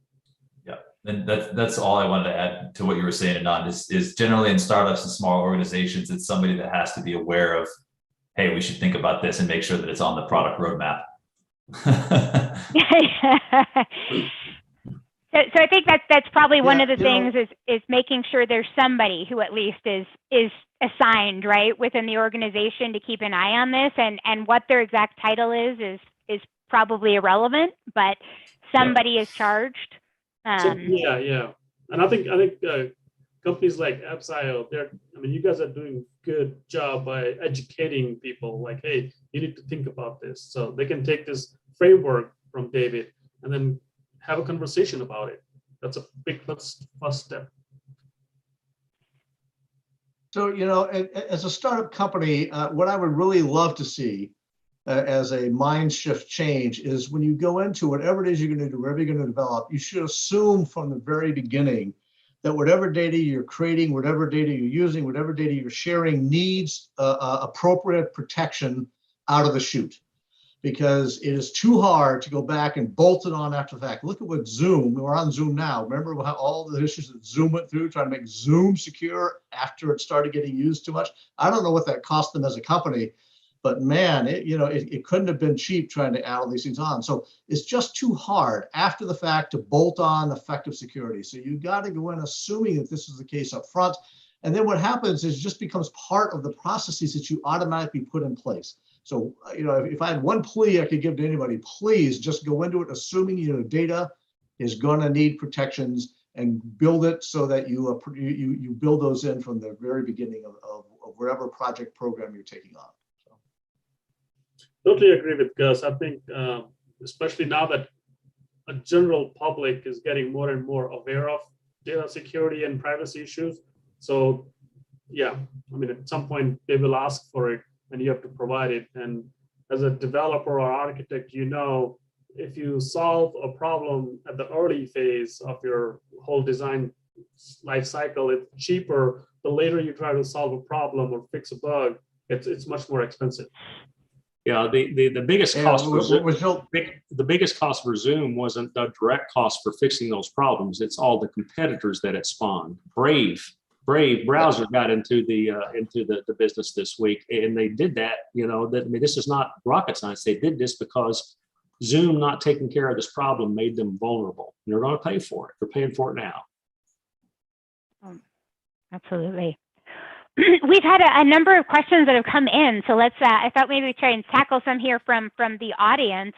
Yeah, and that's all I wanted to add to what you were saying, Anand, is generally in startups and small organizations, it's somebody that has to be aware of, hey, we should think about this and make sure that it's on the product roadmap. So I think that's probably one of the things is making sure there's somebody who at least is assigned, right, within the organization to keep an eye on this, and what their exact title is probably irrelevant, but somebody is charged. Yeah, and I think companies like AppsIO, you guys are doing a good job by educating people, like, hey, you need to think about this, so they can take this framework from David and then have a conversation about it. That's a big first step. So, as a startup company, what I would really love to see as a mind shift change is when you go into whatever it is you're going to do, whatever you're going to develop, you should assume from the very beginning that whatever data you're creating, whatever data you're using, whatever data you're sharing needs appropriate protection out of the chute. Because it is too hard to go back and bolt it on after the fact. Look at what Zoom, we're on Zoom now. Remember how all the issues that Zoom went through trying to make Zoom secure after it started getting used too much? I don't know what that cost them as a company, but man, it couldn't have been cheap trying to add all these things on. So it's just too hard after the fact to bolt on effective security. So you got to go in assuming that this is the case up front. And then what happens is it just becomes part of the processes that you automatically put in place. So, if I had one plea I could give to anybody, please just go into it assuming data is going to need protections, and build it so that you build those in from the very beginning of whatever project program you're taking on. So. Totally agree with Gus. I think especially now that a general public is getting more and more aware of data security and privacy issues. So yeah, at some point they will ask for it, and you have to provide it. And as a developer or architect, if you solve a problem at the early phase of your whole design life cycle, it's cheaper. The later you try to solve a problem or fix a bug, it's much more expensive. Yeah, the biggest Yeah, cost for Zoom, was Bill- the biggest cost for Zoom wasn't the direct cost for fixing those problems. It's all the competitors that it spawned. Brave browser got into the business this week, and they did that. I mean, this is not rocket science. They did this because Zoom not taking care of this problem made them vulnerable. And they're going to pay for it. They're paying for it now. Absolutely. We've had a number of questions that have come in, so let's. I thought maybe we'd try and tackle some here from the audience.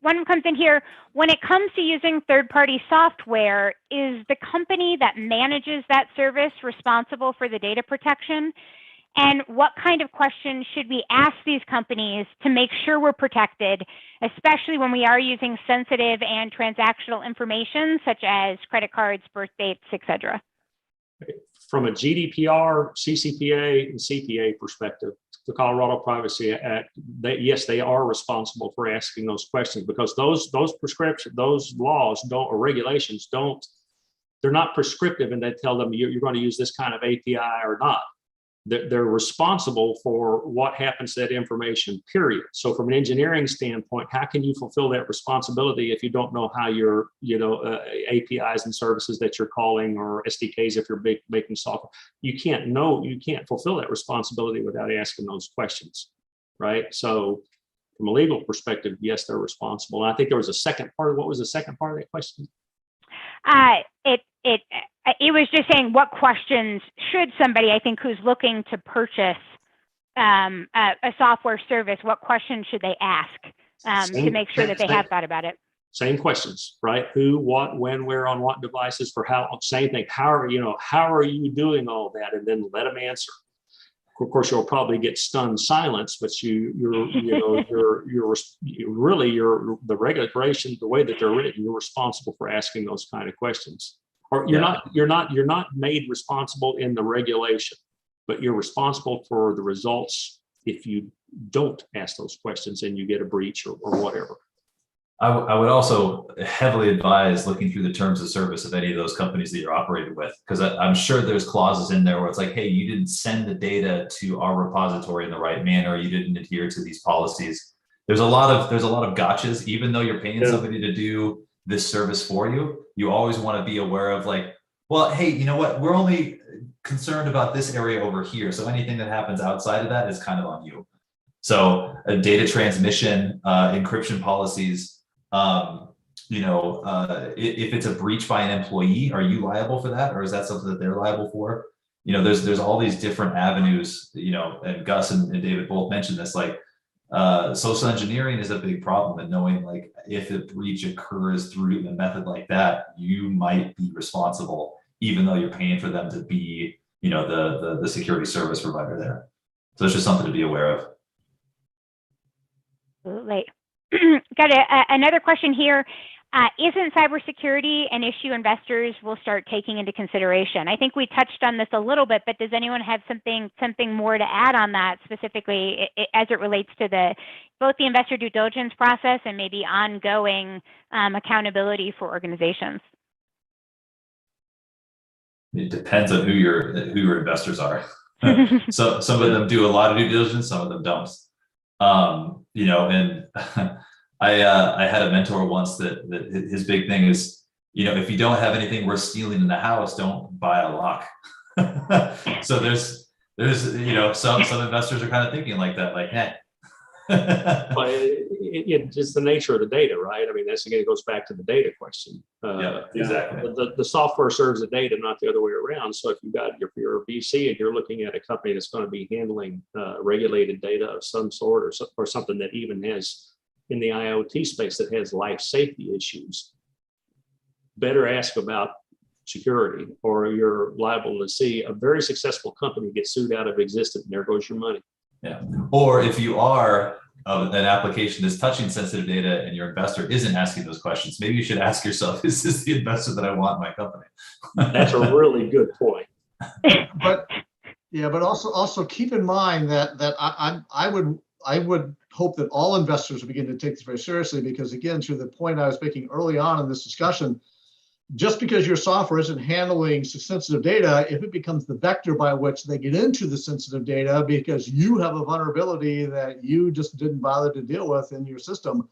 One comes in here. When it comes to using third-party software, is the company that manages that service responsible for the data protection? And what kind of questions should we ask these companies to make sure we're protected, especially when we are using sensitive and transactional information such as credit cards, birth dates, etc.? From a GDPR, CCPA, and CPA perspective, the Colorado Privacy Act, yes, they are responsible for asking those questions, because those laws or regulations they're not prescriptive, and they tell them you're going to use this kind of API or not. They're responsible for what happens to that information, period. So from an engineering standpoint, how can you fulfill that responsibility if you don't know how your APIs and services that you're calling, or SDKs if you're making software? You can't fulfill that responsibility without asking those questions, right? So from a legal perspective, yes, they're responsible. And I think there was a second part. What was the second part of that question? It was just saying, what questions should somebody, I think, who's looking to purchase a software service, what questions should they ask to make sure that they have thought about it? Same questions, right? Who, what, when, where, on what devices, for how? Same thing. How are you doing all that? And then let them answer. Of course, you'll probably get stunned silence, but the regulation, the way that they're written, you're responsible for asking those kind of questions. Or you're not made responsible in the regulation, but you're responsible for the results if you don't ask those questions and you get a breach or whatever. I would also heavily advise looking through the terms of service of any of those companies that you're operating with, because I'm sure there's clauses in there where it's like, hey, you didn't send the data to our repository in the right manner, you didn't adhere to these policies. There's a lot of gotchas. Even though you're paying somebody to do this service for you, you always want to be aware of, like, well, hey, you know what? We're only concerned about this area over here. So anything that happens outside of that is kind of on you. So data transmission, encryption policies, if it's a breach by an employee, are you liable for that? Or is that something that they're liable for? There's all these different avenues, and Gus and David both mentioned this, like, social engineering is a big problem, and knowing, like, if a breach occurs through a method like that, you might be responsible, even though you're paying for them to be, the security service provider there. So it's just something to be aware of. Absolutely. Got another question here. Isn't cybersecurity an issue investors will start taking into consideration? I think we touched on this a little bit, but does anyone have something more to add on that, specifically as it relates to both the investor due diligence process and maybe ongoing accountability for organizations? It depends on who your investors are. So some of them do a lot of due diligence, some of them don't. And I had a mentor once that his big thing is, if you don't have anything worth stealing in the house, don't buy a lock. So there's some investors are kind of thinking like that, like, hey. But it's just the nature of the data, right? I mean, that's, again, it goes back to the data question. Yeah, exactly. The software serves the data, not the other way around. So if if you're a VC and you're looking at a company that's going to be handling regulated data of some sort, or something that even has, in the IoT space, that has life safety issues, better ask about security, or you're liable to see a very successful company get sued out of existence, and there goes your money. Yeah. Or if you are an application that's touching sensitive data and your investor isn't asking those questions, maybe you should ask yourself, is this the investor that I want in my company? That's a really good point. But also keep in mind that I would hope that all investors would begin to take this very seriously, because, again, to the point I was making early on in this discussion, just because your software isn't handling sensitive data, if it becomes the vector by which they get into the sensitive data because you have a vulnerability that you just didn't bother to deal with in your system,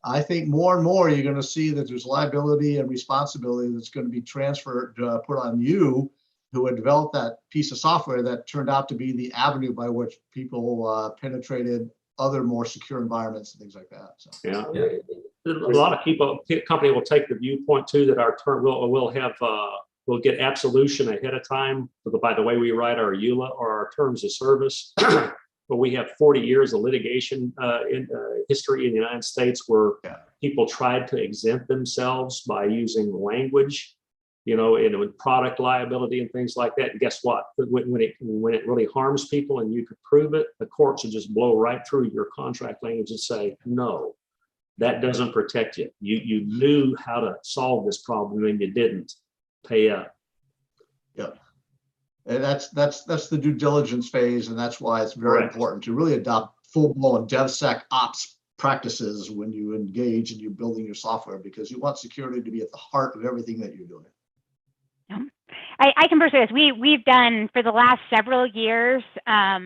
I think more and more you're going to see that there's liability and responsibility that's going to be transferred, put on you, who had developed that piece of software that turned out to be the avenue by which people penetrated other more secure environments and things like that. So. Yeah. A lot of company will take the viewpoint too that our term we'll get absolution ahead of time by the way we write our EULA or our terms of service. But we have 40 years of litigation in history in the United States where people tried to exempt themselves by using language, and with product liability and things like that. And guess what? When it really harms people and you could prove it, the courts will just blow right through your contract language and say, no, that doesn't protect you. You knew how to solve this problem and you didn't. Pay up. Yep. And that's the due diligence phase, and that's why it's very important to really adopt full-blown DevSecOps practices when you engage and you're building your software, because you want security to be at the heart of everything that you're doing. Yeah. I can pursue this. We've done for the last several years, a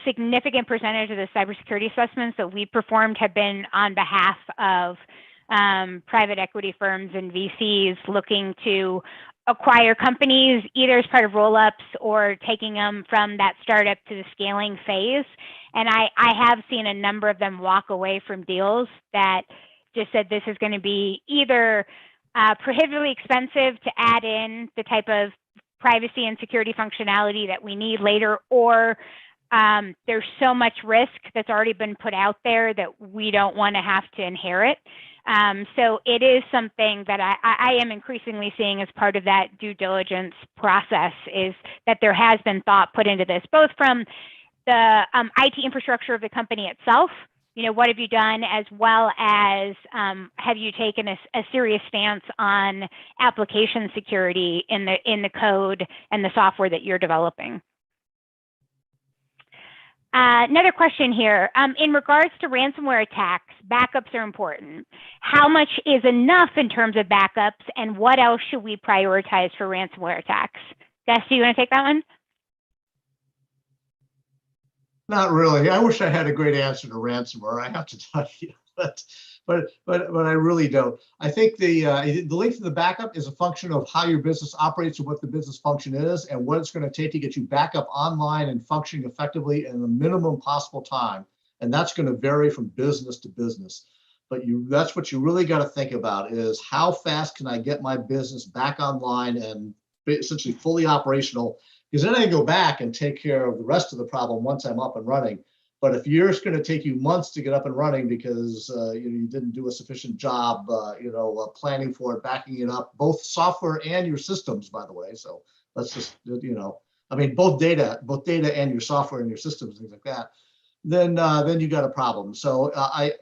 significant percentage of the cybersecurity assessments that we performed have been on behalf of private equity firms and VCs looking to acquire companies either as part of roll-ups or taking them from that startup to the scaling phase. And I have seen a number of them walk away from deals that just said this is going to be either prohibitively expensive to add in the type of privacy and security functionality that we need later, or there's so much risk that's already been put out there that we don't want to have to inherit. So it is something that I am increasingly seeing as part of that due diligence process, is that there has been thought put into this, both from the IT infrastructure of the company itself. What have you done, as well as have you taken a serious stance on application security in the code and the software that you're developing? Another question here. In regards to ransomware attacks, backups are important. How much is enough in terms of backups, and what else should we prioritize for ransomware attacks? Gus, do you want to take that one? Not really. I wish I had a great answer to ransomware, I have to tell you, but I really don't. I think the length of the backup is a function of how your business operates and what the business function is and what it's going to take to get you back up online and functioning effectively in the minimum possible time. And that's going to vary from business to business. But that's what you really got to think about, is how fast can I get my business back online and essentially fully operational, because then I can go back and take care of the rest of the problem once I'm up and running. But if it's going to take you months to get up and running because you didn't do a sufficient job, planning for it, backing it up, both software and your systems, by the way. So let's just, both data and your software and your systems, things like that. Then you got a problem. So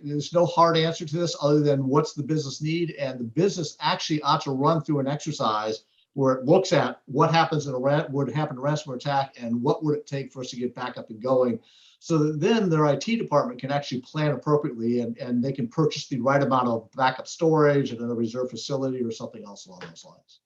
there's no hard answer to this other than what's the business need, and the business actually ought to run through an exercise where it looks at what happens in would happen in a ransomware attack and what would it take for us to get back up and going, so that then their IT department can actually plan appropriately and they can purchase the right amount of backup storage and a reserve facility or something else along those lines.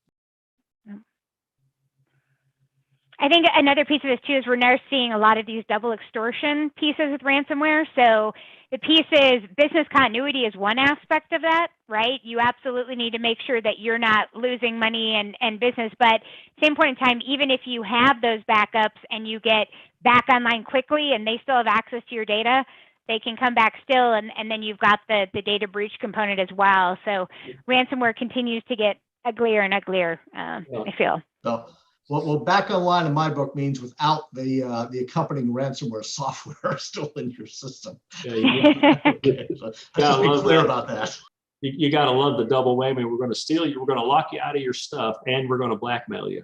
I think another piece of this too is we're now seeing a lot of these double extortion pieces with ransomware. So the piece is business continuity is one aspect of that, right? You absolutely need to make sure that you're not losing money and business, but same point in time, even if you have those backups and you get back online quickly and they still have access to your data, they can come back still, and then you've got the data breach component as well. So ransomware continues to get uglier and uglier, I feel. So, well, back online in my book means without the accompanying ransomware software still in your system. Okay, so let's just be clear about that. You got to love the double whammy. We're going to steal you, we're going to lock you out of your stuff, and we're going to blackmail you.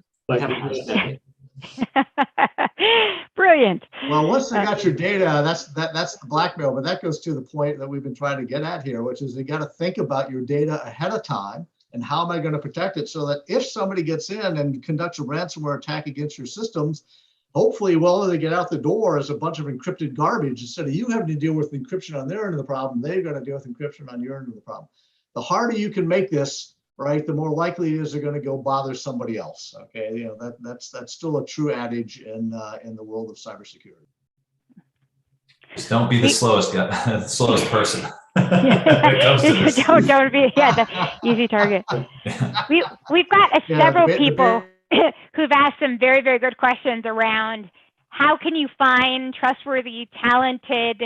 Brilliant. Well, once they got your data, that's the blackmail, but that goes to the point that we've been trying to get at here, which is you got to think about your data ahead of time. And how am I going to protect it so that if somebody gets in and conducts a ransomware attack against your systems, hopefully, well, they get out the door as a bunch of encrypted garbage. Instead of you having to deal with encryption on their end of the problem, they're going to deal with encryption on your end of the problem. The harder you can make this right, the more likely it is they're going to go bother somebody else. Okay, you know, that's still a true adage in the world of cybersecurity. Just don't be the slowest guy, the slowest person. When it comes to this. Don't be the easy target. We've got several people who've asked some very, very good questions around how can you find trustworthy, talented,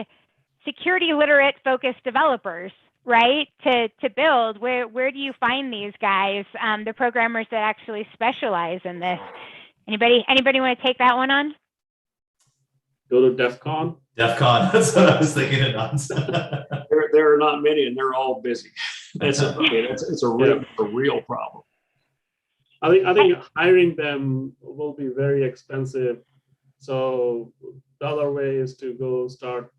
security literate focused developers, right? To build. Where do you find these guys? The programmers that actually specialize in this. Anybody want to take that one on? Go to DEF CON. DEF CON, that's what I was thinking it on. There are not many, and they're all busy. It's a real problem. I think hiring them will be very expensive. So the other way is to go start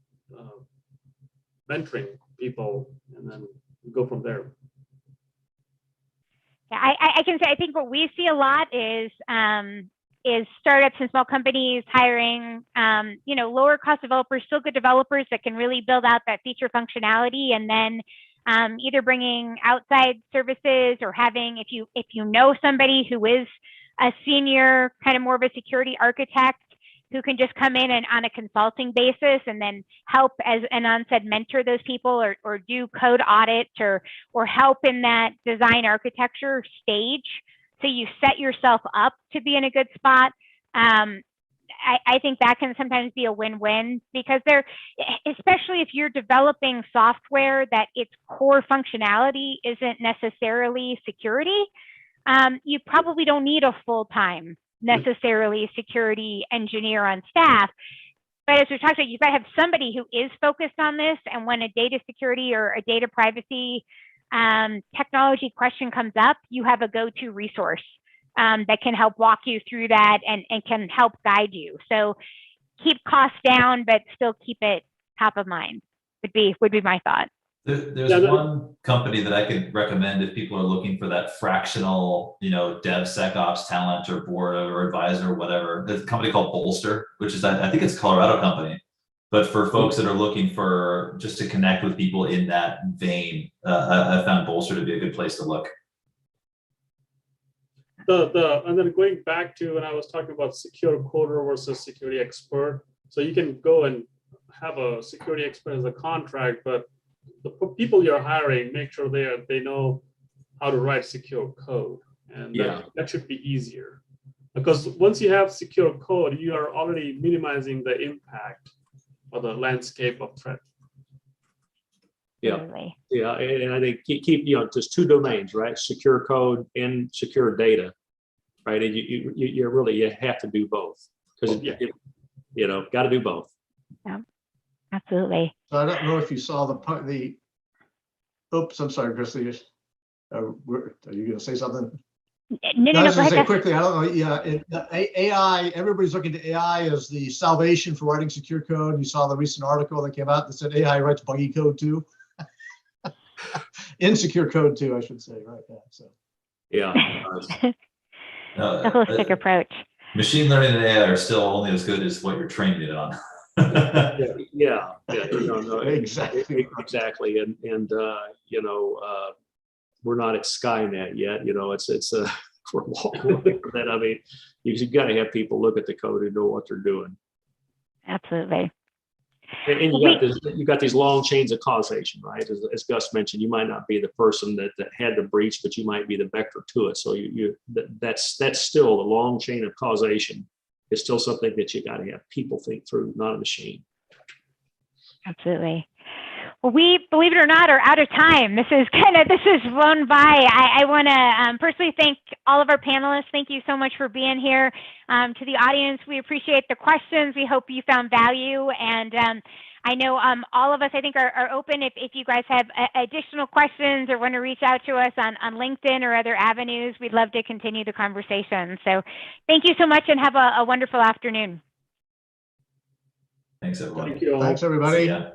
mentoring people and then go from there. Yeah, I can say I think what we see a lot is startups and small companies hiring, lower cost developers, still good developers that can really build out that feature functionality, and then either bringing outside services or having, if you know somebody who is a senior, kind of more of a security architect who can just come in and on a consulting basis and then help, as Anand said, mentor those people or do code audits or help in that design architecture stage. So you set yourself up to be in a good spot. I think that can sometimes be a win-win, because especially if you're developing software that its core functionality isn't necessarily security, you probably don't need a full-time necessarily security engineer on staff. But as we talked about, you've got to have somebody who is focused on this, and when a data security or a data privacy technology question comes up, you have a go-to resource that can help walk you through that and can help guide you. So keep costs down, but still keep it top of mind would be my thought. There's one company that I could recommend if people are looking for that fractional, DevSecOps talent or board or advisor or whatever. There's a company called Bolster, which is, I think it's a Colorado company. But for folks that are looking for just to connect with people in that vein, I found Bolster to be a good place to look. And then going back to when I was talking about secure coder versus security expert, so you can go and have a security expert as a contract, but the people you're hiring, make sure they know how to write secure code, and that should be easier, because once you have secure code, you are already minimizing the impact of the landscape of threat. Yeah, and I think keep just two domains, right? Secure code and secure data, right? And you have to do both, because got to do both. Yeah, absolutely. So I don't know if you saw the. Oops, I'm sorry, Christy. Are you going to say something? No, I was going to say ahead. quickly. I don't know. Yeah, AI. Everybody's looking to AI as the salvation for writing secure code. You saw the recent article that came out that said AI writes buggy code too. Insecure code too, I should say, right? Yeah. So. A holistic approach. Machine learning and AI are still only as good as what you're trained it on. Exactly. And we're not at Skynet yet. It's we're a long way from that. I mean, you've got to have people look at the code and know what they're doing. Absolutely. And you got these long chains of causation, right? As Gus mentioned, you might not be the person that had the breach, but you might be the vector to it. So that's still a long chain of causation. It's still something that you got to have people think through, not a machine. Absolutely. Well, we, believe it or not, are out of time. This is flown by. I want to personally thank all of our panelists. Thank you so much for being here. To the audience, we appreciate the questions. We hope you found value. And I know all of us, I think, are open if you guys have additional questions or want to reach out to us on LinkedIn or other avenues. We'd love to continue the conversation. So thank you so much, and have a wonderful afternoon. Thanks, everyone. Thank you all. Thanks, everybody. Bye.